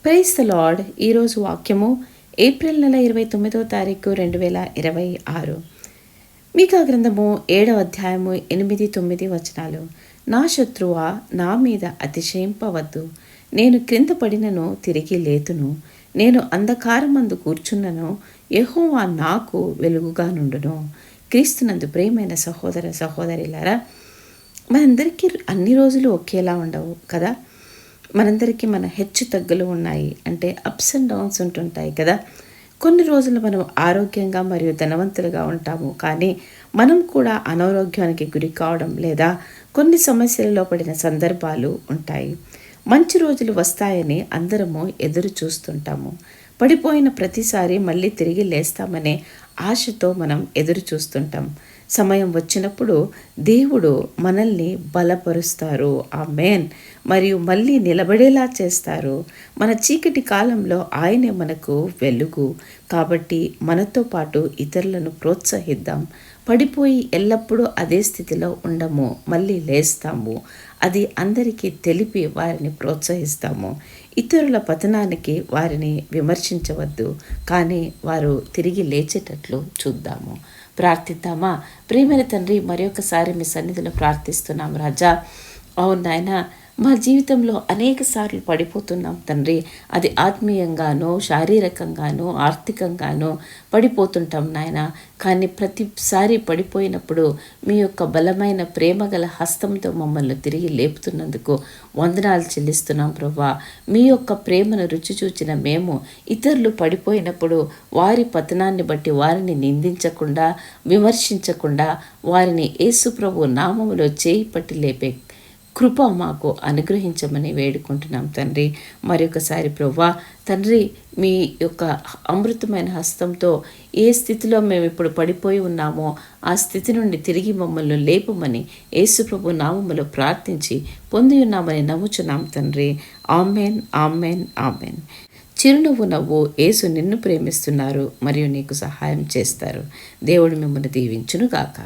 Praise the lord. ఈరోజు వాక్యము April నెల 29వ తారీఖు 2026. మీకా గ్రంథము 7వ అధ్యాయము 8-9 వచనాలు. నా శత్రువా, నా మీద అతిశయింపవద్దు. నేను క్రింద పడినను తిరిగి లేతును. నేను అంధకారమందు కూర్చున్నను, యెహోవా నాకు వెలుగుగా నుండును. క్రీస్తునందు ప్రియమైన సహోదర సహోదరిలారా, మనందరికీ అన్ని రోజులు ఒకేలా ఉండవు కదా. మనందరికీ మన హెచ్చు తగ్గులు ఉన్నాయి, అంటే అప్స్ అండ్ డౌన్స్ ఉంటుంటాయి కదా. కొన్ని రోజులు మనం ఆరోగ్యంగా మరియు ధనవంతులుగా ఉంటాము, కానీ మనం కూడా అనారోగ్యానికి గురి కావడం లేదా కొన్ని సమస్యలలో పడిన సందర్భాలు ఉంటాయి. మంచి రోజులు వస్తాయని అందరము ఎదురు చూస్తుంటాము. పడిపోయిన ప్రతిసారి మళ్ళీ తిరిగి లేస్తామనే ఆశతో మనం ఎదురు చూస్తుంటాం. సమయం వచ్చినప్పుడు దేవుడు మనల్ని బలపరుస్తారు, ఆమేన్, మరియు మళ్ళీ నిలబడేలా చేస్తారు. మన చీకటి కాలంలో ఆయనే మనకు వెలుగు. కాబట్టి మనతో పాటు ఇతరులను ప్రోత్సహిద్దాం. పడిపోయి ఎల్లప్పుడూ అదే స్థితిలో ఉండము, మళ్ళీ లేస్తాము. అది అందరికీ తెలిపి వారిని ప్రోత్సహిస్తాము. ఇతరుల పతనానికి వారిని విమర్శించవద్దు, కానీ వారు తిరిగి లేచేటట్లు చూద్దాము. ప్రార్థిద్దామా? ప్రియమైన తండ్రి, మరొకసారి మీ సన్నిధిలో ప్రార్థిస్తున్నాం రాజా. అవును నాయన, మా జీవితంలో అనేక సార్లు పడిపోతున్నాం తండ్రి. అది ఆత్మీయంగానో, శారీరకంగానో, ఆర్థికంగానో పడిపోతుంటాం నాయన. కానీ ప్రతిసారి పడిపోయినప్పుడు మీ యొక్క బలమైన ప్రేమగల హస్తంతో మమ్మల్ని తిరిగి లేపుతున్నందుకు వందనాలు చెల్లిస్తున్నాం ప్రభువా. మీ యొక్క ప్రేమను రుచి చూచిన మేము ఇతరులు పడిపోయినప్పుడు వారి పతనాన్ని బట్టి వారిని నిందించకుండా, విమర్శించకుండా, వారిని యేసు ప్రభు నామములో చేయి పట్టి లేపే కృప మాకు అనుగ్రహించమని వేడుకుంటున్నాం తండ్రి. మరొకసారి ప్రభువా తండ్రి, మీ యొక్క అమృతమైన హస్తంతో ఏ స్థితిలో మేము ఇప్పుడు పడిపోయి ఉన్నామో ఆ స్థితి నుండి తిరిగి మమ్మల్ని లేపమని యేసు ప్రభు నామములో ప్రార్థించి పొంది ఉన్నామని నమ్ముచున్నాం తండ్రి. Amen, amen, amen. చిరునవ్వు నవ్వు. యేసు నిన్ను ప్రేమిస్తున్నారు మరియు నీకు సహాయం చేస్తారు. దేవుడు మిమ్మల్ని దీవించునుగాక.